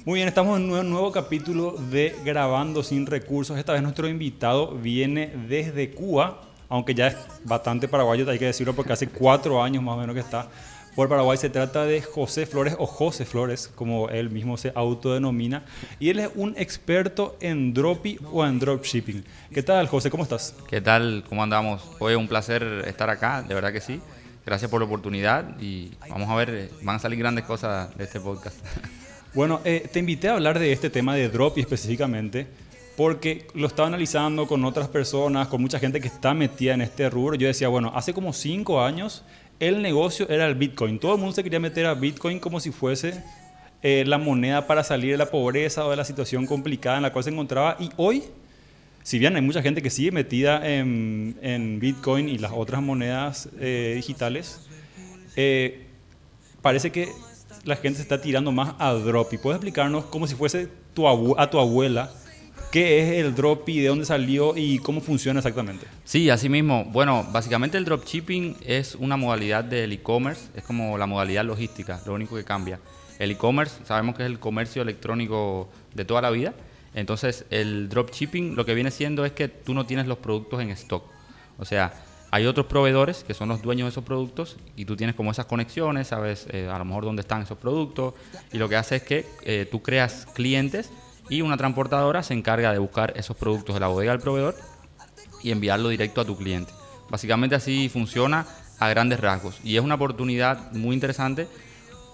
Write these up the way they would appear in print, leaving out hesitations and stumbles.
Muy bien, estamos en un nuevo capítulo de Grabando sin recursos. Esta vez nuestro invitado viene desde Cuba, aunque ya es bastante paraguayo, hay que decirlo, porque hace 4 años más o menos que está por Paraguay. Se trata de José Flores, o José Flores, como él mismo se autodenomina, y él es un experto en Dropi o en dropshipping. ¿Qué tal, José? ¿Cómo estás? ¿Qué tal? ¿Cómo andamos? Hoy es un placer estar acá, de verdad que sí. Gracias por la oportunidad y vamos a ver, van a salir grandes cosas de este podcast. Bueno, te invité a hablar de este tema de Dropi específicamente porque lo estaba analizando con otras personas, con mucha gente que está metida en este rubro. Yo decía, bueno, hace como 5 años el negocio era el Bitcoin. Todo el mundo se quería meter a Bitcoin como si fuese la moneda para salir de la pobreza o de la situación complicada en la cual se encontraba. Y hoy, si bien hay mucha gente que sigue metida en Bitcoin y las otras monedas digitales, eh, parece que la gente se está tirando más a Dropi. ¿Puedes explicarnos como si fuese a tu abuela qué es el Dropi, de dónde salió y cómo funciona exactamente? Sí, así mismo. Bueno, básicamente el dropshipping es una modalidad del e-commerce, es como la modalidad logística, lo único que cambia. El e-commerce sabemos que es el comercio electrónico de toda la vida, entonces el dropshipping lo que viene siendo es que tú no tienes los productos en stock. O sea, hay otros proveedores que son los dueños de esos productos y tú tienes como esas conexiones, sabes a lo mejor dónde están esos productos y lo que hace es que tú creas clientes y una transportadora se encarga de buscar esos productos de la bodega del proveedor y enviarlo directo a tu cliente. Básicamente así funciona a grandes rasgos y es una oportunidad muy interesante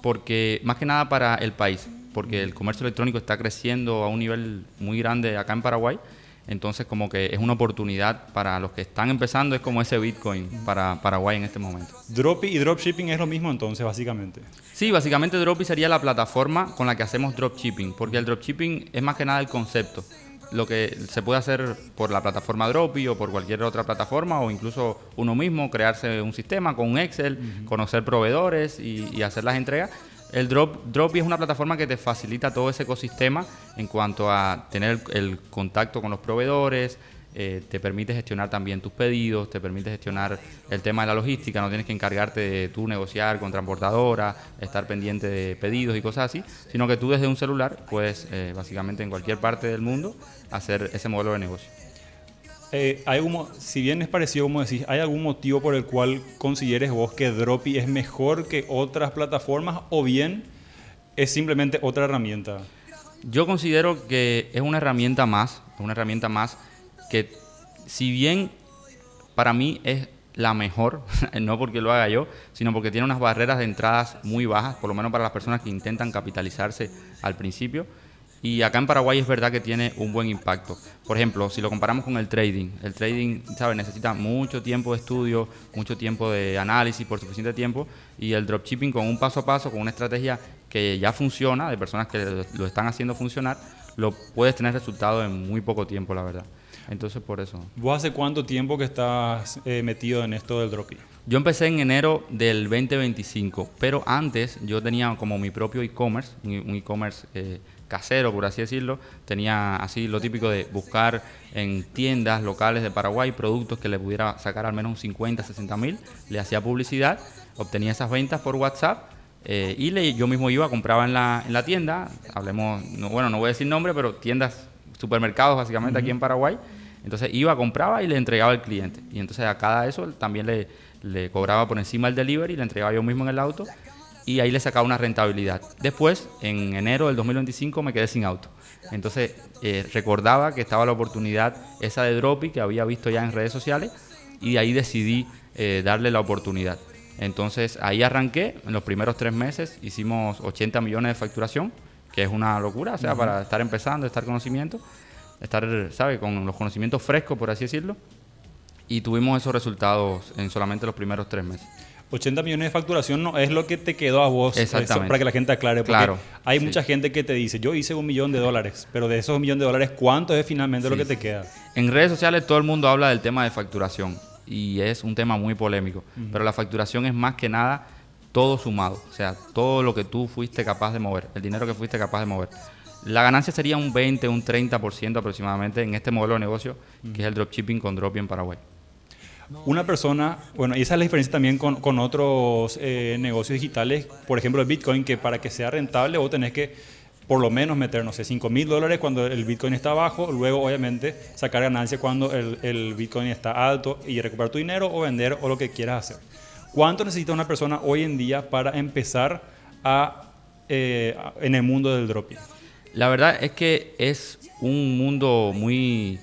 porque más que nada para el país, porque el comercio electrónico está creciendo a un nivel muy grande acá en Paraguay. Entonces como que es una oportunidad para los que están empezando, es como ese Bitcoin para Paraguay en este momento. Dropi y dropshipping es lo mismo entonces, básicamente. Sí, básicamente Dropi sería la plataforma con la que hacemos dropshipping, porque el dropshipping es más que nada el concepto. Lo que se puede hacer por la plataforma Dropi o por cualquier otra plataforma o incluso uno mismo, crearse un sistema con un Excel, conocer proveedores y hacer las entregas. Dropi es una plataforma que te facilita todo ese ecosistema en cuanto a tener el contacto con los proveedores, te permite gestionar también tus pedidos, te permite gestionar el tema de la logística, no tienes que encargarte de tú negociar con transportadora, estar pendiente de pedidos y cosas así, sino que tú desde un celular puedes básicamente en cualquier parte del mundo hacer ese modelo de negocio. Si bien es parecido como decís, ¿hay algún motivo por el cual consideres vos que Dropi es mejor que otras plataformas o bien es simplemente otra herramienta? Yo considero que es una herramienta más que si bien para mí es la mejor, no porque lo haga yo, sino porque tiene unas barreras de entradas muy bajas, por lo menos para las personas que intentan capitalizarse al principio. Y acá en Paraguay es verdad que tiene un buen impacto. Por ejemplo, si lo comparamos con el trading, ¿sabes? Necesita mucho tiempo de estudio, mucho tiempo de análisis por suficiente tiempo. Y el dropshipping con un paso a paso, con una estrategia que ya funciona, de personas que lo están haciendo funcionar, lo puedes tener resultado en muy poco tiempo, la verdad. Entonces, por eso. ¿Vos hace cuánto tiempo que estás metido en esto del Dropi? Yo empecé en enero del 2025, pero antes yo tenía como mi propio e-commerce, un e-commerce casero, por así decirlo. Tenía así lo típico de buscar en tiendas locales de Paraguay productos que le pudiera sacar al menos un 50, 60 mil. Le hacía publicidad, obtenía esas ventas por WhatsApp yo mismo iba, compraba en la tienda. Hablemos, no, bueno, no voy a decir nombre, pero tiendas, supermercados básicamente aquí en Paraguay. Entonces iba, compraba y le entregaba al cliente. Y entonces a cada eso también le cobraba por encima el delivery, le entregaba yo mismo en el auto y ahí le sacaba una rentabilidad. Después, en enero del 2025 me quedé sin auto. Entonces recordaba que estaba la oportunidad esa de Dropi que había visto ya en redes sociales y ahí decidí darle la oportunidad. Entonces ahí arranqué, en los primeros 3 meses hicimos 80 millones de facturación, que es una locura, o sea, para estar empezando, estar conocimiento, estar, ¿sabe?, con los conocimientos frescos, por así decirlo, y tuvimos esos resultados en solamente los primeros 3 meses. 80 millones de facturación no es lo que te quedó a vos, Exactamente. para que la gente aclare, porque claro, hay sí. mucha gente que te dice, yo hice $1.000.000, pero de esos $1.000.000, ¿cuánto es finalmente lo que te queda? En redes sociales todo el mundo habla del tema de facturación y es un tema muy polémico, pero la facturación es más que nada todo sumado, o sea, todo lo que tú fuiste capaz de mover, el dinero que fuiste capaz de mover. La ganancia sería un 20, un 30% aproximadamente en este modelo de negocio, que es el dropshipping con Dropi en Paraguay. Una persona, bueno, y esa es la diferencia también con otros negocios digitales, por ejemplo el Bitcoin, que para que sea rentable vos tenés que por lo menos meter, no sé, $5,000 cuando el Bitcoin está bajo, luego obviamente sacar ganancia cuando el Bitcoin está alto y recuperar tu dinero o vender o lo que quieras hacer. ¿Cuánto necesita una persona hoy en día para empezar en el mundo del dropping? La verdad es que es un mundo muy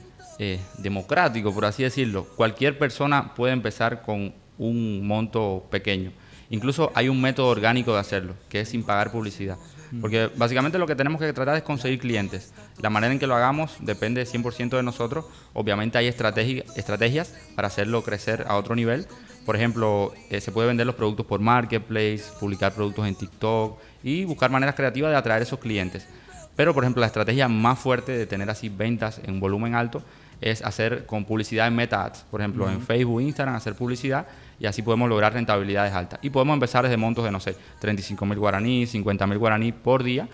democrático, por así decirlo. Cualquier persona puede empezar con un monto pequeño. Incluso hay un método orgánico de hacerlo, que es sin pagar publicidad. Porque básicamente lo que tenemos que tratar es conseguir clientes. La manera en que lo hagamos depende 100% de nosotros. Obviamente hay estrategias para hacerlo crecer a otro nivel. Por ejemplo, se puede vender los productos por Marketplace, publicar productos en TikTok y buscar maneras creativas de atraer esos clientes. Pero, por ejemplo, la estrategia más fuerte de tener así ventas en volumen alto es hacer con publicidad en Meta Ads. Por ejemplo, en Facebook, Instagram, hacer publicidad y así podemos lograr rentabilidades altas. Y podemos empezar desde montos de, no sé, 35,000 guaraníes, 50,000 guaraníes por día,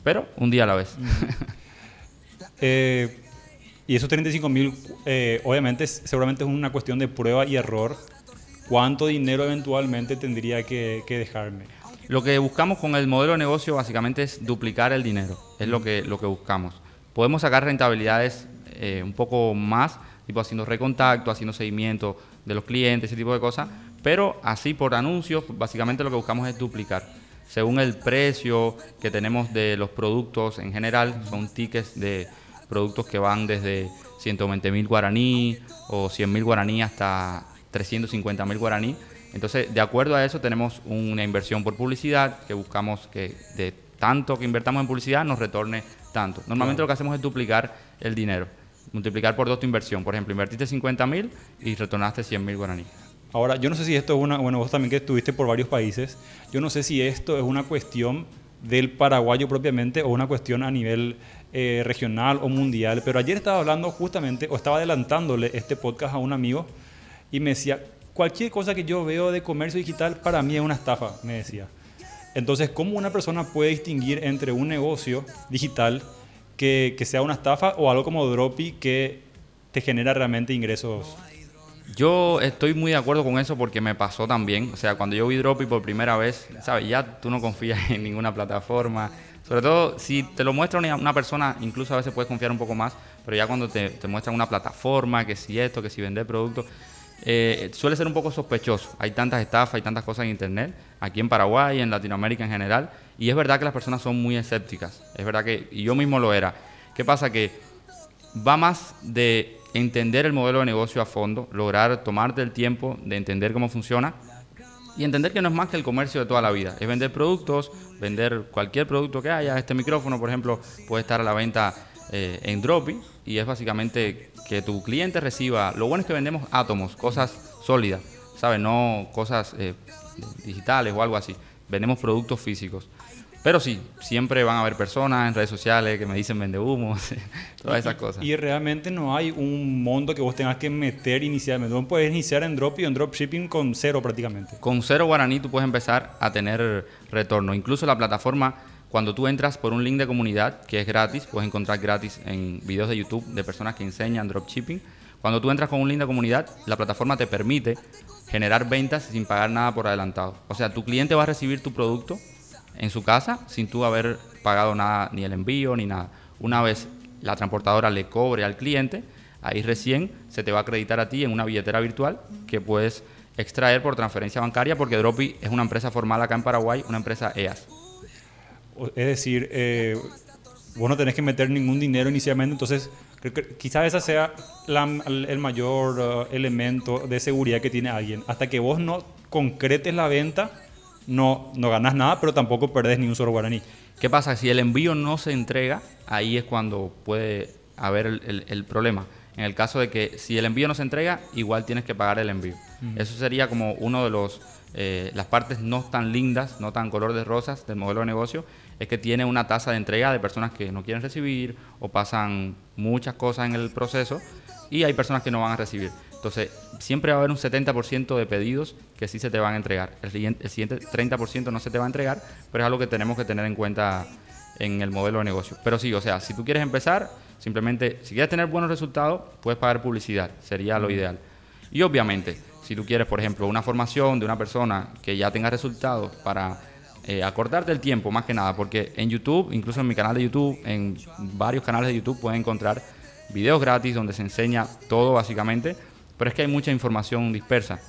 pero un día a la vez. Y esos 35,000, obviamente, seguramente es una cuestión de prueba y error. ¿Cuánto dinero eventualmente tendría que dejarme? Lo que buscamos con el modelo de negocio básicamente es duplicar el dinero, es lo que buscamos. Podemos sacar rentabilidades un poco más, tipo haciendo recontacto, haciendo seguimiento de los clientes, ese tipo de cosas, pero así por anuncios, básicamente lo que buscamos es duplicar. Según el precio que tenemos de los productos en general, son tickets de productos que van desde 120,000 guaraní o 100,000 guaraní hasta 350,000 guaraní. Entonces, de acuerdo a eso, tenemos una inversión por publicidad que buscamos que de tanto que invertamos en publicidad nos retorne tanto. Normalmente lo que hacemos es duplicar el dinero, multiplicar por 2 tu inversión. Por ejemplo, invertiste 50,000 y retornaste 100,000 guaraní. Ahora, yo no sé si esto es bueno, vos también que estuviste por varios países, yo no sé si esto es una cuestión del paraguayo propiamente o una cuestión a nivel regional o mundial, pero ayer estaba hablando justamente, o estaba adelantándole este podcast a un amigo y me decía, cualquier cosa que yo veo de comercio digital para mí es una estafa, me decía. Entonces, ¿cómo una persona puede distinguir entre un negocio digital que sea una estafa o algo como Dropi que te genera realmente ingresos? Yo estoy muy de acuerdo con eso porque me pasó también. O sea, cuando yo vi Dropi por primera vez, ¿sabes? Ya tú no confías en ninguna plataforma. Sobre todo si te lo muestra una persona, incluso a veces puedes confiar un poco más, pero ya cuando te muestran una plataforma, que si esto, que si vender productos, suele ser un poco sospechoso. Hay tantas estafas, hay tantas cosas en internet, aquí en Paraguay, en Latinoamérica en general, y es verdad que las personas son muy escépticas. Es verdad que, y yo mismo lo era. ¿Qué pasa? Que va más de entender el modelo de negocio a fondo, lograr tomarte el tiempo de entender cómo funciona y entender que no es más que el comercio de toda la vida. Es vender productos, vender cualquier producto que haya. Este micrófono, por ejemplo, puede estar a la venta en Dropi y es básicamente que tu cliente reciba. Lo bueno es que vendemos átomos, cosas sólidas, ¿sabes? No cosas digitales o algo así. Vendemos productos físicos. Pero sí, siempre van a haber personas en redes sociales que me dicen vende humo, todas esas cosas. Y realmente no hay un monto que vos tengas que meter inicialmente. Vos puedes iniciar en Dropi o en dropshipping con 0 prácticamente. Con 0 guaraní tú puedes empezar a tener retorno. Incluso la plataforma, cuando tú entras por un link de comunidad, que es gratis, puedes encontrar gratis en videos de YouTube de personas que enseñan dropshipping. Cuando tú entras con un link de comunidad, la plataforma te permite generar ventas sin pagar nada por adelantado. O sea, tu cliente va a recibir tu producto en su casa sin tú haber pagado nada, ni el envío ni nada. Una vez la transportadora le cobre al cliente, ahí recién se te va a acreditar a ti en una billetera virtual que puedes extraer por transferencia bancaria, porque Dropi es una empresa formal acá en Paraguay, una empresa EAS. Es decir, vos no tenés que meter ningún dinero inicialmente, entonces quizás esa sea el mayor elemento de seguridad que tiene alguien. Hasta que vos no concretes la venta, no ganas nada, pero tampoco perdés ni un solo guaraní. ¿Qué pasa? Si el envío no se entrega, ahí es cuando puede haber el problema. En el caso de que si el envío no se entrega, igual tienes que pagar el envío. Eso sería como uno de las partes no tan lindas, no tan color de rosas del modelo de negocio, es que tiene una tasa de entrega de personas que no quieren recibir o pasan muchas cosas en el proceso y hay personas que no van a recibir. Entonces, siempre va a haber un 70% de pedidos que sí se te van a entregar. El siguiente 30% no se te va a entregar, pero es algo que tenemos que tener en cuenta en el modelo de negocio. Pero sí, o sea, si tú quieres empezar, simplemente, si quieres tener buenos resultados, puedes pagar publicidad, sería lo ideal. Y obviamente, si tú quieres, por ejemplo, una formación de una persona que ya tenga resultados para acortarte el tiempo más que nada, porque en YouTube, incluso en mi canal de YouTube, en varios canales de YouTube pueden encontrar videos gratis donde se enseña todo básicamente, pero es que hay mucha información dispersa.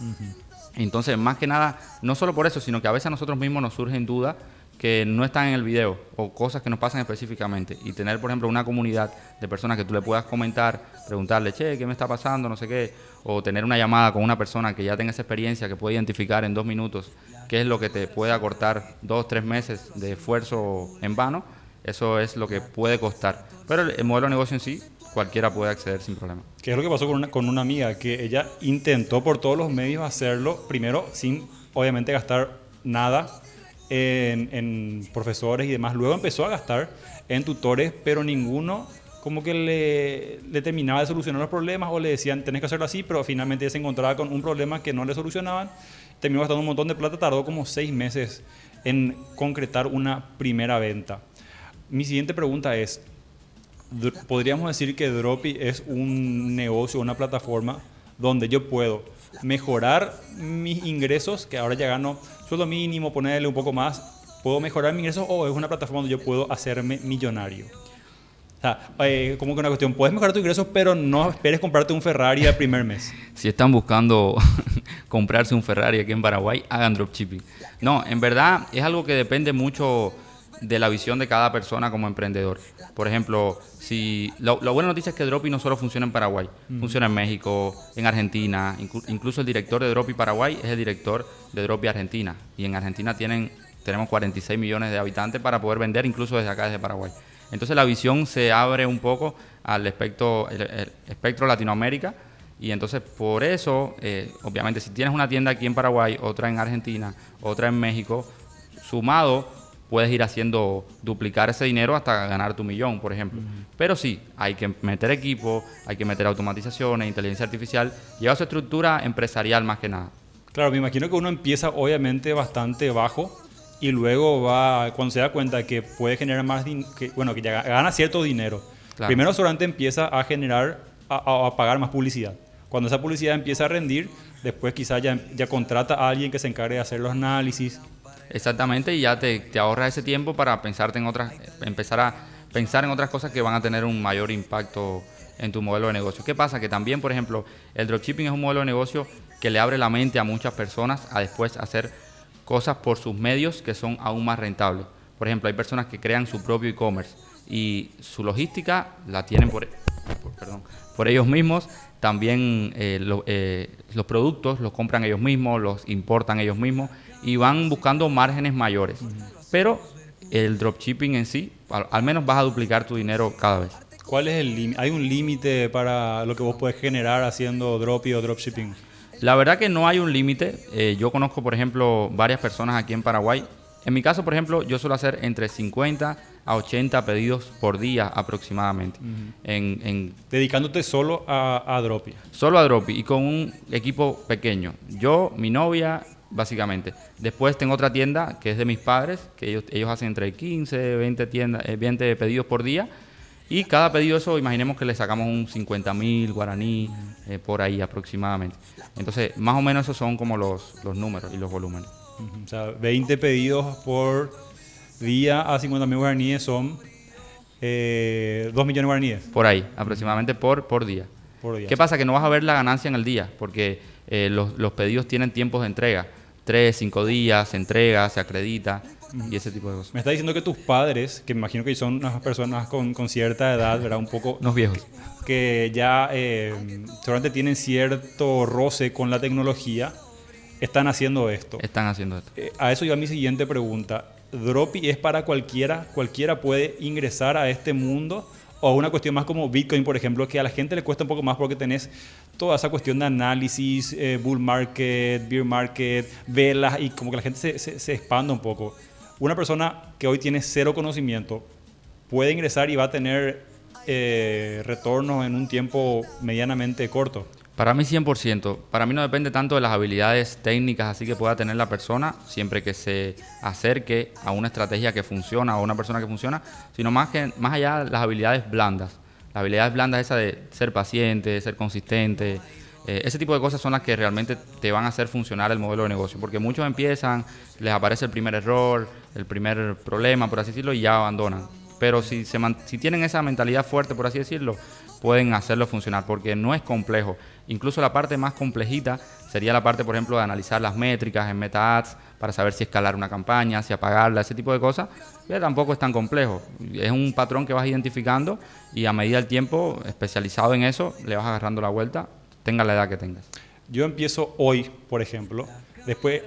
Entonces, más que nada, no solo por eso, sino que a veces a nosotros mismos nos surgen dudas que no están en el video o cosas que nos pasan específicamente. Y tener, por ejemplo, una comunidad de personas que tú le puedas comentar, preguntarle, che, ¿qué me está pasando? No sé qué. O tener una llamada con una persona que ya tenga esa experiencia, que puede identificar en 2 minutos qué es lo que te puede acortar 2, 3 meses de esfuerzo en vano. Eso es lo que puede costar. Pero el modelo de negocio en sí, cualquiera puede acceder sin problema. ¿Qué es lo que pasó con una amiga? Que ella intentó por todos los medios hacerlo, primero sin obviamente gastar nada en profesores y demás. Luego empezó a gastar en tutores, pero ninguno como que le terminaba de solucionar los problemas, o le decían tenés que hacerlo así, pero finalmente ella se encontraba con un problema que no le solucionaban. Terminó gastando un montón de plata, tardó como 6 meses en concretar una primera venta. Mi siguiente pregunta es, ¿podríamos decir que Dropi es un negocio, una plataforma donde yo puedo mejorar mis ingresos, que ahora ya gano sueldo mínimo, ponerle un poco más, puedo mejorar mis ingresos, o es una plataforma donde yo puedo hacerme millonario? O sea, como que una cuestión, puedes mejorar tus ingresos, pero no esperes comprarte un Ferrari al primer mes. Si están buscando comprarse un Ferrari aquí en Paraguay, hagan dropshipping. No, en verdad es algo que depende mucho de la visión de cada persona como emprendedor. Por ejemplo, si la buena noticia es que Dropi no solo funciona en Paraguay, funciona en México, en Argentina, incluso el director de Dropi Paraguay es el director de Dropi Argentina, y en Argentina tenemos 46 millones de habitantes para poder vender incluso desde acá, desde Paraguay. Entonces la visión se abre un poco al espectro Latinoamérica, y entonces por eso, obviamente, si tienes una tienda aquí en Paraguay, otra en Argentina, otra en México, sumado puedes ir haciendo duplicar ese dinero hasta ganar tu millón, por ejemplo. Pero sí, hay que meter equipo, hay que meter automatizaciones, inteligencia artificial, lleva su estructura empresarial más que nada. Claro, me imagino que uno empieza obviamente bastante bajo y luego va, cuando se da cuenta que puede generar más dinero, que ya gana cierto dinero, Claro. primero solamente empieza a generar, a pagar más publicidad. Cuando esa publicidad empieza a rendir, después quizás ya contrata a alguien que se encargue de hacer los análisis. Exactamente, y ya te ahorras ese tiempo para empezar a pensar en otras cosas que van a tener un mayor impacto en tu modelo de negocio. ¿Qué pasa? Que también, por ejemplo, el dropshipping es un modelo de negocio que le abre la mente a muchas personas a después hacer cosas por sus medios que son aún más rentables. Por ejemplo, hay personas que crean su propio e-commerce y su logística la tienen por ellos mismos. También los productos los compran ellos mismos, los importan ellos mismos y van buscando márgenes mayores. Pero el dropshipping en sí, al menos vas a duplicar tu dinero cada vez. ¿Cuál es el límite? ¿Hay un límite para lo que vos puedes generar haciendo Dropi o dropshipping? La verdad que no hay un límite. Yo conozco, por ejemplo, varias personas aquí en Paraguay. En mi caso, por ejemplo, yo suelo hacer entre 50 a 80 pedidos por día aproximadamente. Dedicándote solo a Dropi. Solo a Dropi y con un equipo pequeño. Yo, mi novia, básicamente. Después tengo otra tienda que es de mis padres, que ellos hacen entre 15, 20 pedidos por día. Y cada pedido eso, imaginemos que le sacamos un 50.000 guaraní, por ahí aproximadamente. Entonces, más o menos esos son como los números y los volúmenes. O sea, 20 pedidos por día a 50.000 guaraníes son 2 millones de guaraníes. Por ahí, aproximadamente por día. Por día. ¿Qué pasa? Que no vas a ver la ganancia en el día, porque los pedidos tienen tiempos de entrega. 3, 5 días, se entrega, se acredita y ese tipo de cosas. Me está diciendo que tus padres, que me imagino que son unas personas con cierta edad, ¿verdad? Un poco... Unos viejos. Que ya seguramente tienen cierto roce con la tecnología, están haciendo esto. Están haciendo esto. A eso iba mi siguiente pregunta. ¿Dropi es para cualquiera? ¿Cualquiera puede ingresar a este mundo? ¿O una cuestión más como Bitcoin, por ejemplo, que a la gente le cuesta un poco más porque tenés toda esa cuestión de análisis, bull market, bear market, velas, y como que la gente se expanda un poco? Una persona que hoy tiene cero conocimiento puede ingresar y va a tener retornos en un tiempo medianamente corto. Para mí 100%. Para mí no depende tanto de las habilidades técnicas así que pueda tener la persona, siempre que se acerque a una estrategia que funciona o a una persona que funciona, sino más allá de las habilidades blandas. Las habilidades blandas esas de ser paciente, ser consistente, Ese tipo de cosas son las que realmente te van a hacer funcionar el modelo de negocio, porque muchos empiezan, les aparece el primer error, el primer problema, por así decirlo, y ya abandonan. Pero si tienen esa mentalidad fuerte, por así decirlo, pueden hacerlo funcionar, porque no es complejo. Incluso la parte más complejita sería la parte, por ejemplo, de analizar las métricas en Meta Ads para saber si escalar una campaña, si apagarla, ese tipo de cosas, que tampoco es tan complejo. Es un patrón que vas identificando y a medida del tiempo, especializado en eso, le vas agarrando la vuelta, tenga la edad que tengas. Yo empiezo hoy, por ejemplo. Después,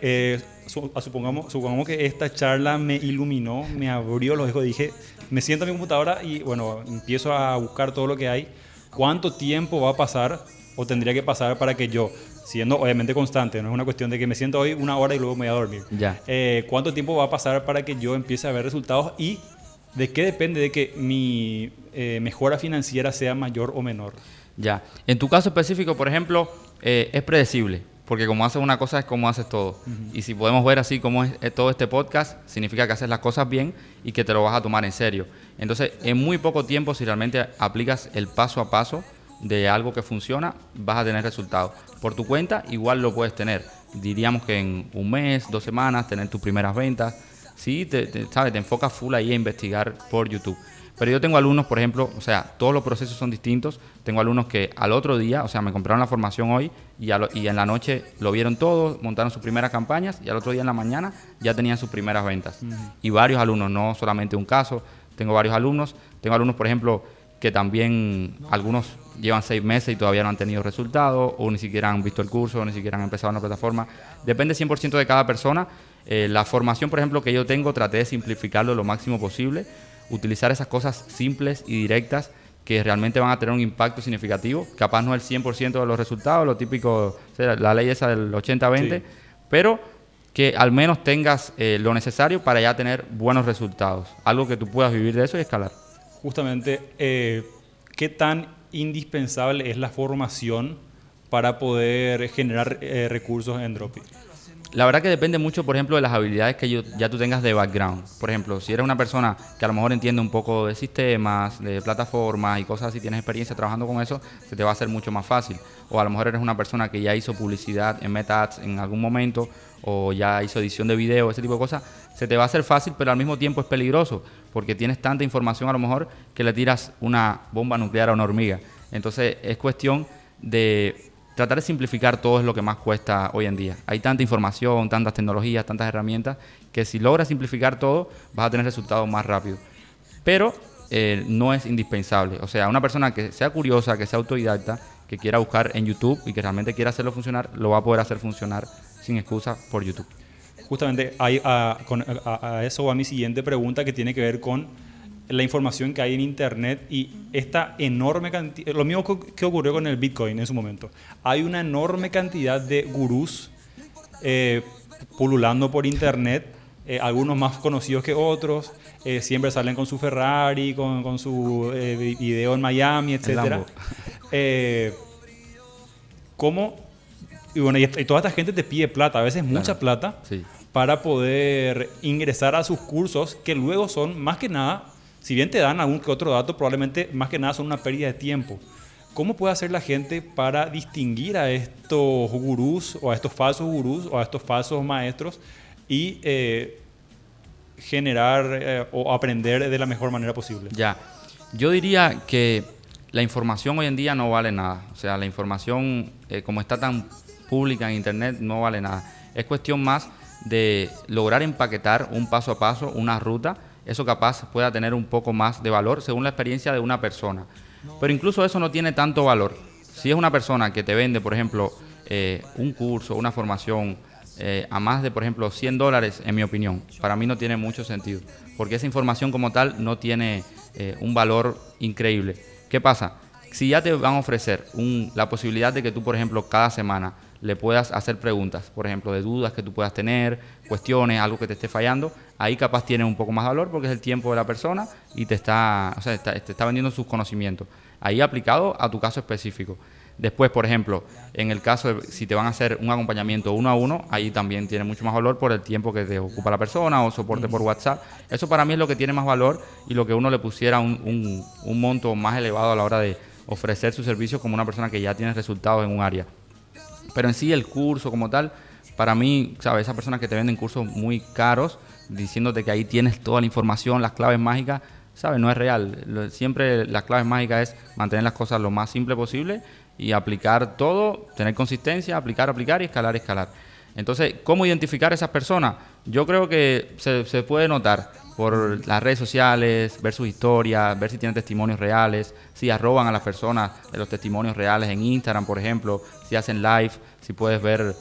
supongamos que esta charla me iluminó, me abrió los ojos. Dije, me siento en mi computadora y bueno, empiezo a buscar todo lo que hay. ¿Cuánto tiempo va a pasar o tendría que pasar para que yo, siendo obviamente constante, no es una cuestión de que me siento hoy 1 hora y luego me voy a dormir? Ya. ¿Cuánto tiempo va a pasar para que yo empiece a ver resultados y de qué depende de que mi mejora financiera sea mayor o menor? Ya. En tu caso específico, por ejemplo, es predecible, porque como haces una cosa es como haces todo. Y si podemos ver así como es todo este podcast, significa que haces las cosas bien y que te lo vas a tomar en serio. Entonces, en muy poco tiempo, si realmente aplicas el paso a paso de algo que funciona, vas a tener resultados. Por tu cuenta, igual lo puedes tener. Diríamos que en 1 mes, 2 semanas, tener tus primeras ventas. Sí, ¿sabes? Te enfocas full ahí a investigar por YouTube. Pero yo tengo alumnos, por ejemplo, o sea, todos los procesos son distintos. Tengo alumnos que al otro día, o sea, me compraron la formación hoy y en la noche lo vieron todo, montaron sus primeras campañas y al otro día en la mañana ya tenían sus primeras ventas. Y varios alumnos, no solamente un caso, tengo varios alumnos. Tengo alumnos, por ejemplo, que también algunos llevan 6 meses y todavía no han tenido resultados o ni siquiera han visto el curso o ni siquiera han empezado en la plataforma. Depende 100% de cada persona. La formación, por ejemplo, que yo tengo, traté de simplificarlo lo máximo posible. Utilizar esas cosas simples y directas que realmente van a tener un impacto significativo. Capaz no el 100% de los resultados, lo típico, o sea, la ley esa del 80-20, sí, pero que al menos tengas lo necesario para ya tener buenos resultados. Algo que tú puedas vivir de eso y escalar. Justamente, ¿qué tan indispensable es la formación para poder generar recursos en Dropit? La verdad que depende mucho, por ejemplo, de las habilidades que ya tú tengas de background. Por ejemplo, si eres una persona que a lo mejor entiende un poco de sistemas, de plataformas y cosas así, tienes experiencia trabajando con eso, se te va a hacer mucho más fácil. O a lo mejor eres una persona que ya hizo publicidad en Meta Ads en algún momento o ya hizo edición de video, ese tipo de cosas, se te va a hacer fácil, pero al mismo tiempo es peligroso porque tienes tanta información a lo mejor que le tiras una bomba nuclear a una hormiga. Entonces es cuestión de tratar de simplificar todo es lo que más cuesta hoy en día. Hay tanta información, tantas tecnologías, tantas herramientas, que si logras simplificar todo, vas a tener resultados más rápido. Pero no es indispensable. O sea, una persona que sea curiosa, que sea autodidacta, que quiera buscar en YouTube y que realmente quiera hacerlo funcionar, lo va a poder hacer funcionar sin excusa por YouTube. Justamente a eso va mi siguiente pregunta, que tiene que ver con la información que hay en internet y esta enorme cantidad, lo mismo que ocurrió con el Bitcoin en su momento. Hay una enorme cantidad de gurús pululando por internet, algunos más conocidos que otros, siempre salen con su Ferrari, con su video en Miami, etc. Y toda esta gente te pide plata, a veces mucha plata, sí, para poder ingresar a sus cursos, que luego son más que nada, si bien te dan algún que otro dato, probablemente más que nada son una pérdida de tiempo. ¿Cómo puede hacer la gente para distinguir a estos gurús o a estos falsos gurús o a estos falsos maestros y generar o aprender de la mejor manera posible? Ya, yo diría que la información hoy en día no vale nada. O sea, la información como está tan pública en internet no vale nada. Es cuestión más de lograr empaquetar un paso a paso, una ruta. Eso capaz pueda tener un poco más de valor según la experiencia de una persona. Pero incluso eso no tiene tanto valor. Si es una persona que te vende, por ejemplo, un curso, una formación a más de, por ejemplo, $100, en mi opinión, para mí no tiene mucho sentido. Porque esa información como tal no tiene un valor increíble. ¿Qué pasa? Si ya te van a ofrecer la posibilidad de que tú, por ejemplo, cada semana le puedas hacer preguntas, por ejemplo, de dudas que tú puedas tener, cuestiones, algo que te esté fallando, ahí capaz tiene un poco más de valor porque es el tiempo de la persona y te está vendiendo sus conocimientos. Ahí aplicado a tu caso específico. Después, por ejemplo, en el caso de si te van a hacer un acompañamiento 1 a 1, ahí también tiene mucho más valor por el tiempo que te ocupa la persona o soporte por WhatsApp. Eso para mí es lo que tiene más valor y lo que uno le pusiera un monto más elevado a la hora de ofrecer su servicio como una persona que ya tiene resultados en un área. Pero en sí el curso como tal, para mí, ¿sabes? Esas personas que te venden cursos muy caros, diciéndote que ahí tienes toda la información, las claves mágicas, ¿sabes? No es real. Siempre las claves mágicas es mantener las cosas lo más simple posible y aplicar todo, tener consistencia, aplicar y escalar. Entonces, ¿cómo identificar a esas personas? Yo creo que se puede notar por las redes sociales, ver sus historias, ver si tienen testimonios reales, si arroban a las personas de los testimonios reales en Instagram, por ejemplo, si hacen live, si puedes ver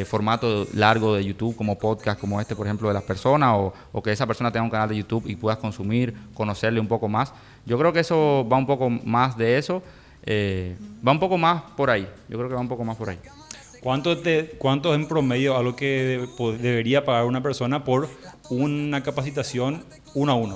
formato largo de YouTube como podcast, como este, por ejemplo, de las personas, o que esa persona tenga un canal de YouTube y puedas consumir, conocerle un poco más. Yo creo que eso va un poco más de eso, va un poco más por ahí. Yo creo que va un poco más por ahí. ¿Cuánto es en promedio algo que debería pagar una persona por una capacitación 1-a-1?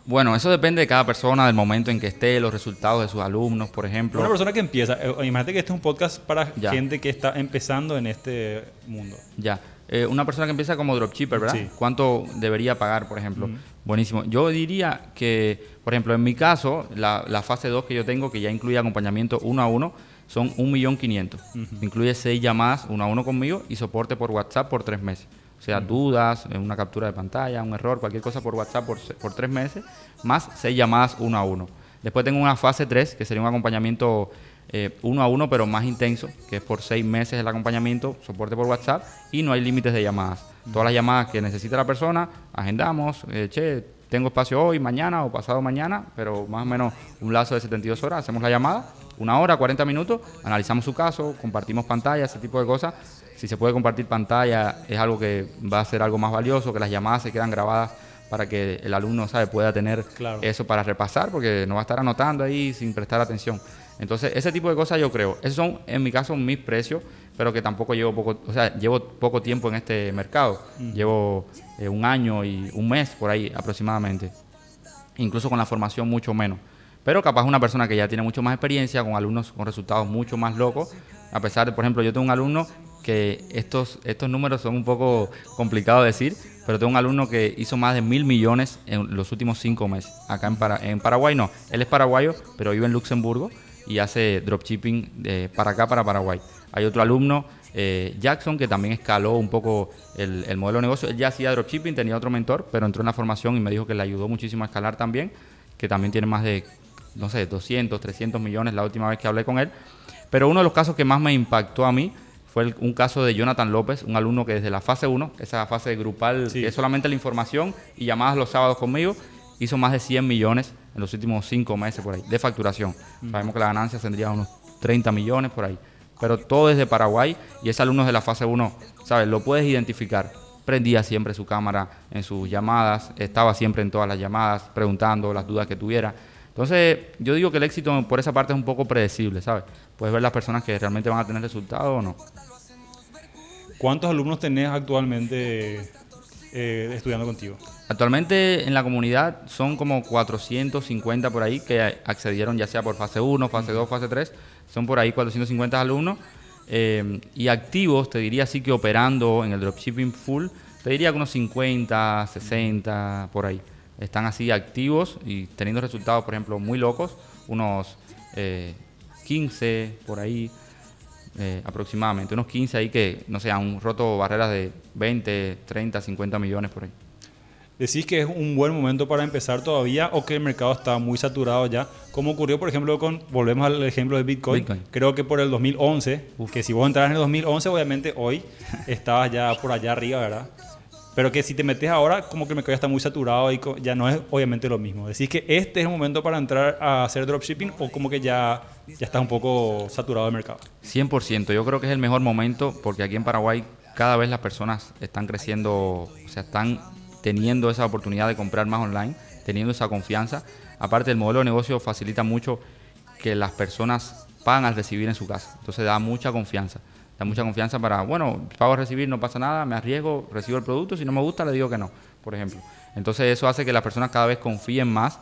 Bueno, eso depende de cada persona, del momento en que esté, los resultados de sus alumnos, por ejemplo. Una persona que empieza, imagínate que este es un podcast para Ya. gente que está empezando en este mundo. Ya. Una persona que empieza como dropshipper, ¿verdad? Sí. ¿Cuánto debería pagar, por ejemplo? Buenísimo. Yo diría que, por ejemplo, en mi caso, la fase 2 que yo tengo, que ya incluye acompañamiento 1-a-1, son 1.500.000. Incluye 6 llamadas 1-a-1 conmigo y soporte por WhatsApp por 3 meses. O sea, dudas, una captura de pantalla, un error, cualquier cosa por WhatsApp por 3 meses, más 6 llamadas 1-a-1. Después tengo una fase 3, que sería un acompañamiento 1-a-1, pero más intenso, que es por 6 meses el acompañamiento, soporte por WhatsApp, y no hay límites de llamadas. Todas las llamadas que necesita la persona, agendamos, tengo espacio hoy, mañana o pasado mañana, pero más o menos un lazo de 72 horas, hacemos la llamada, 1 hora, 40 minutos, analizamos su caso, compartimos pantalla, ese tipo de cosas. Si se puede compartir pantalla, es algo que va a ser algo más valioso, que las llamadas se quedan grabadas para que el alumno, ¿sabe?, pueda tener eso para repasar, porque no va a estar anotando ahí sin prestar atención. Entonces, ese tipo de cosas yo creo. Esos son, en mi caso, mis precios, pero que tampoco llevo poco tiempo en este mercado. Llevo 1 año y 1 mes por ahí aproximadamente. Incluso con la formación mucho menos. Pero capaz una persona que ya tiene mucho más experiencia, con alumnos con resultados mucho más locos, a pesar de, por ejemplo, yo tengo un alumno que estos números son un poco complicados de decir, pero tengo un alumno que hizo más de 1.000 millones en los últimos 5 meses. Acá en Paraguay no, él es paraguayo, pero vive en Luxemburgo y hace dropshipping para acá, para Paraguay. Hay otro alumno, Jackson, que también escaló un poco el modelo de negocio. Él ya hacía dropshipping, tenía otro mentor, pero entró en la formación y me dijo que le ayudó muchísimo a escalar también, que también tiene más de, no sé, 200, 300 millones la última vez que hablé con él. Pero uno de los casos que más me impactó a mí fue un caso de Jonathan López, un alumno que desde la fase 1, esa fase grupal, que es solamente la información y llamadas los sábados conmigo, hizo más de 100 millones en los últimos 5 meses por ahí, de facturación. Sabemos que la ganancia tendría unos 30 millones por ahí. Pero todo desde Paraguay, y ese alumno de la fase 1, ¿sabes? Lo puedes identificar. Prendía siempre su cámara en sus llamadas, estaba siempre en todas las llamadas, preguntando las dudas que tuviera. Entonces, yo digo que el éxito por esa parte es un poco predecible, ¿sabes? Puedes ver las personas que realmente van a tener resultados o no. ¿Cuántos alumnos tenés actualmente estudiando contigo? Actualmente en la comunidad son como 450 por ahí que accedieron ya sea por fase 1, fase 2, fase 3. Son por ahí 450 alumnos. Y activos, te diría así que operando en el dropshipping full, te diría que unos 50, 60 por ahí. Están así activos y teniendo resultados, por ejemplo, muy locos, unos 15 por ahí aproximadamente, unos 15 ahí que, no sé, han roto barreras de 20, 30, 50 millones por ahí. ¿Decís que es un buen momento para empezar todavía o que el mercado está muy saturado ya? Como ocurrió, por ejemplo, volvemos al ejemplo de Bitcoin. Creo que por el 2011, que si vos entras en el 2011, obviamente hoy estabas ya por allá arriba, ¿verdad? Pero que si te metes ahora, como que el mercado ya está muy saturado y ya no es obviamente lo mismo. ¿Decís que este es el momento para entrar a hacer dropshipping o como que ya está un poco saturado el mercado? 100%. Yo creo que es el mejor momento porque aquí en Paraguay cada vez las personas están creciendo, o sea, están teniendo esa oportunidad de comprar más online, teniendo esa confianza. Aparte, el modelo de negocio facilita mucho que las personas pagan al recibir en su casa. Entonces da mucha confianza. Da mucha confianza para, bueno, pago a recibir, no pasa nada, me arriesgo, recibo el producto, si no me gusta le digo que no, por ejemplo. Entonces eso hace que las personas cada vez confíen más.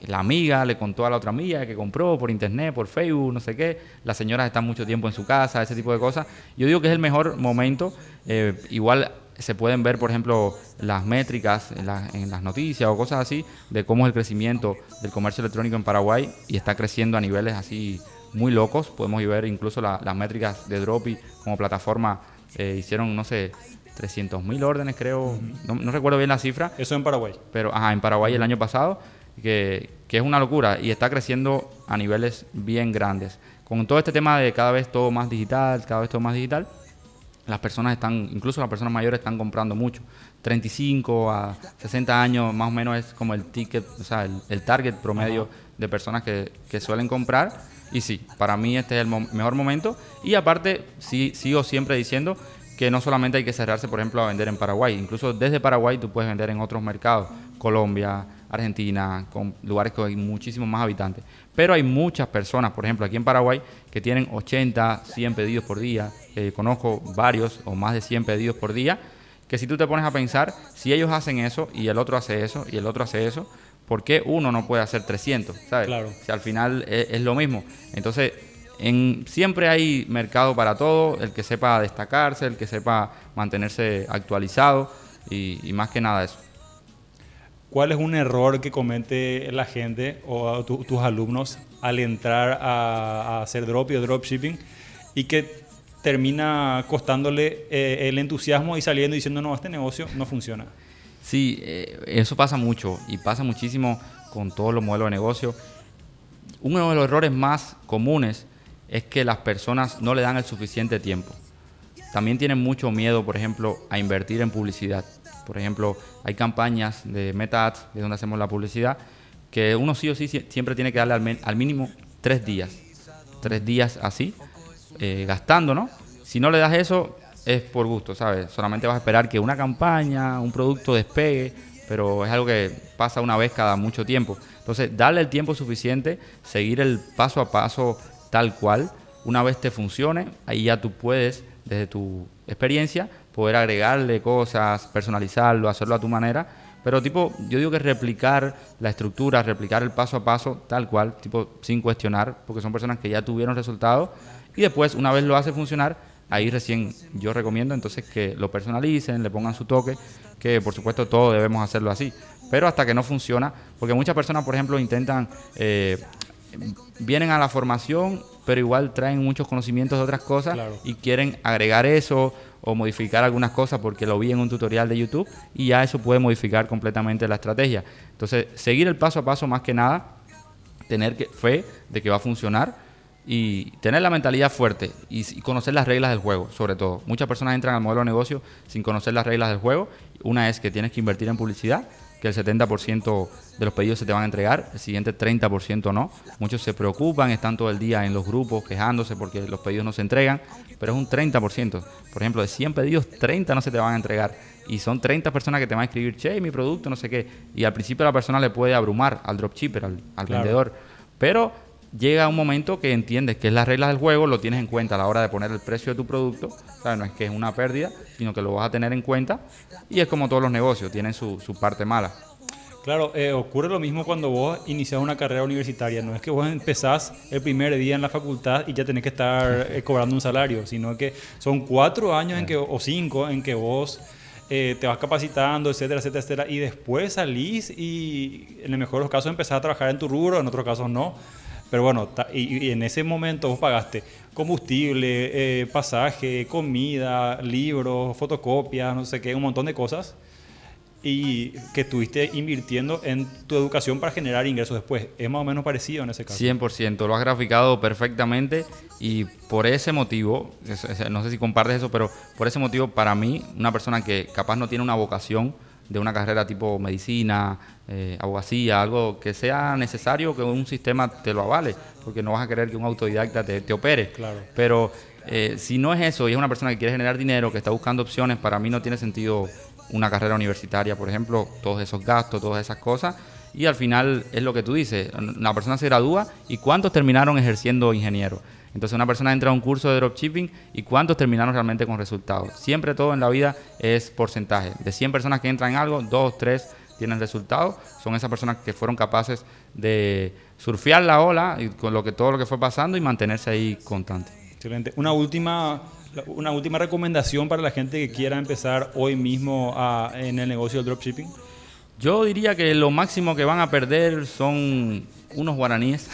La amiga le contó a la otra amiga que compró por internet, por Facebook, no sé qué. Las señoras están mucho tiempo en su casa, ese tipo de cosas. Yo digo que es el mejor momento. Igual se pueden ver, por ejemplo, las métricas en las noticias o cosas así de cómo es el crecimiento del comercio electrónico en Paraguay y está creciendo a niveles así muy locos. Podemos ver incluso las métricas de Dropi como plataforma. Hicieron, no sé, 300.000 órdenes, creo. No recuerdo bien la cifra. Eso en Paraguay. Pero en Paraguay el año pasado, que es una locura y está creciendo a niveles bien grandes. Con todo este tema de cada vez todo más digital, las personas incluso las personas mayores están comprando mucho. 35 a 60 años más o menos es como el ticket, o sea, el target promedio de personas que suelen comprar. Y sí, para mí este es el mejor momento. Y aparte, sí, sigo siempre diciendo que no solamente hay que cerrarse, por ejemplo, a vender en Paraguay. Incluso desde Paraguay tú puedes vender en otros mercados. Colombia, Argentina, con lugares con muchísimos más habitantes. Pero hay muchas personas, por ejemplo, aquí en Paraguay, que tienen 80, 100 pedidos por día. Conozco varios o más de 100 pedidos por día. Que si tú te pones a pensar, si ellos hacen eso y el otro hace eso y el otro hace eso, ¿por qué uno no puede hacer 300? ¿Sabes? Claro. Si al final es lo mismo. Entonces, siempre hay mercado para todo, el que sepa destacarse, el que sepa mantenerse actualizado y más que nada eso. ¿Cuál es un error que comete la gente o tus alumnos al entrar a hacer drop y dropshipping y que termina costándole el entusiasmo y saliendo y diciendo, no, este negocio no funciona? Sí, eso pasa mucho y pasa muchísimo con todos los modelos de negocio. Uno de los errores más comunes es que las personas no le dan el suficiente tiempo. También tienen mucho miedo, por ejemplo, a invertir en publicidad. Por ejemplo, hay campañas de Meta Ads, de donde hacemos la publicidad, que uno sí o sí siempre tiene que darle al mínimo 3 días. 3 días así, gastando, ¿no? Si no le das eso, es por gusto, ¿sabes? Solamente vas a esperar que una campaña, un producto despegue, pero es algo que pasa una vez cada mucho tiempo. Entonces, darle el tiempo suficiente, seguir el paso a paso tal cual. Una vez te funcione, ahí ya tú puedes, desde tu experiencia, poder agregarle cosas, personalizarlo, hacerlo a tu manera. Pero yo digo que replicar la estructura, replicar el paso a paso tal cual, sin cuestionar, porque son personas que ya tuvieron resultados y después, una vez lo hace funcionar, ahí recién yo recomiendo entonces que lo personalicen, le pongan su toque, que por supuesto todos debemos hacerlo así. Pero hasta que no funciona, porque muchas personas, por ejemplo, vienen a la formación, pero igual traen muchos conocimientos de otras cosas. Claro. Y quieren agregar eso o modificar algunas cosas porque lo vi en un tutorial de YouTube y ya eso puede modificar completamente la estrategia. Entonces, seguir el paso a paso más que nada, tener fe de que va a funcionar y tener la mentalidad fuerte y conocer las reglas del juego, sobre todo. Muchas personas entran al modelo de negocio sin conocer las reglas del juego. Una es que tienes que invertir en publicidad, que el 70% de los pedidos se te van a entregar, el siguiente 30% no. Muchos se preocupan, están todo el día en los grupos quejándose porque los pedidos no se entregan, pero es un 30%. Por ejemplo, de 100 pedidos, 30 no se te van a entregar. Y son 30 personas que te van a escribir, che, mi producto, no sé qué. Y al principio la persona le puede abrumar al dropshipper, al claro, vendedor. Pero llega un momento que entiendes que es las reglas del juego, lo tienes en cuenta a la hora de poner el precio de tu producto. O sea, no es que es una pérdida, sino que lo vas a tener en cuenta. Y es como todos los negocios, tienen su parte mala. Claro, ocurre lo mismo cuando vos iniciás una carrera universitaria. No es que vos empezás el primer día en la facultad y ya tenés que estar cobrando un salario, sino que son 4 años o 5 en que vos te vas capacitando, etcétera, etcétera, etcétera. Y después salís y en el mejor de los casos empezás a trabajar en tu rubro, en otros casos no. Pero bueno, y en ese momento vos pagaste combustible, pasaje, comida, libros, fotocopias, no sé qué, un montón de cosas. Y que estuviste invirtiendo en tu educación para generar ingresos después. ¿Es más o menos parecido en ese caso? 100%, lo has graficado perfectamente y por ese motivo, no sé si compartes eso, pero por ese motivo para mí, una persona que capaz no tiene una vocación de una carrera tipo medicina, abogacía, algo que sea necesario que un sistema te lo avale, porque no vas a querer que un autodidacta te opere. Claro. Pero si no es eso y es una persona que quiere generar dinero, que está buscando opciones, para mí no tiene sentido una carrera universitaria, por ejemplo, todos esos gastos, todas esas cosas, y al final es lo que tú dices, la persona se gradúa y ¿cuántos terminaron ejerciendo ingeniero? Entonces una persona entra a un curso de dropshipping y ¿cuántos terminaron realmente con resultados? Siempre todo en la vida es porcentaje. De 100 personas que entran en algo, 2, 3 tienen resultados. Son esas personas que fueron capaces de surfear la ola y con todo lo que fue pasando y mantenerse ahí constante. Excelente. Una última recomendación para la gente que quiera empezar hoy mismo en el negocio del dropshipping. Yo diría que lo máximo que van a perder son unos guaraníes,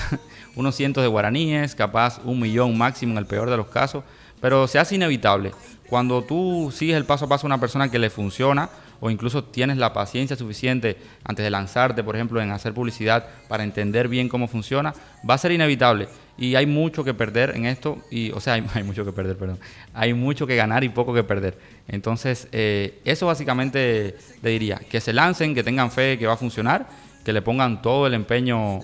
unos cientos de guaraníes, capaz 1 millón máximo en el peor de los casos, pero se hace inevitable. Cuando tú sigues el paso a paso a una persona que le funciona, o incluso tienes la paciencia suficiente antes de lanzarte, por ejemplo, en hacer publicidad para entender bien cómo funciona, va a ser inevitable. Y hay mucho que perder en esto, hay mucho que perder, perdón. Hay mucho que ganar y poco que perder. Entonces, eso básicamente le diría, que se lancen, que tengan fe que va a funcionar, que le pongan todo el empeño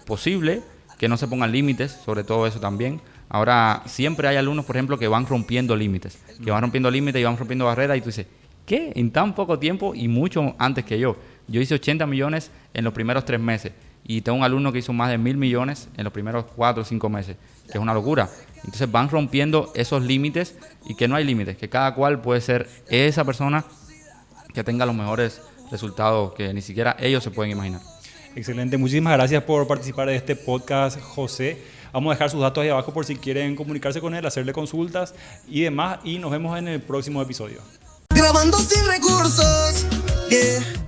posible, que no se pongan límites, sobre todo eso también. Ahora, siempre hay alumnos, por ejemplo, que van rompiendo límites y van rompiendo barreras y tú dices, ¿qué? En tan poco tiempo y mucho antes que yo. Yo hice 80 millones en los primeros 3 meses y tengo un alumno que hizo más de 1.000 millones en los primeros 4 o 5 meses, que es una locura. Entonces van rompiendo esos límites y que no hay límites, que cada cual puede ser esa persona que tenga los mejores resultados que ni siquiera ellos se pueden imaginar. Excelente, muchísimas gracias por participar de este podcast, José. Vamos a dejar sus datos ahí abajo por si quieren comunicarse con él, hacerle consultas y demás. Y nos vemos en el próximo episodio. Grabando sin recursos, yeah.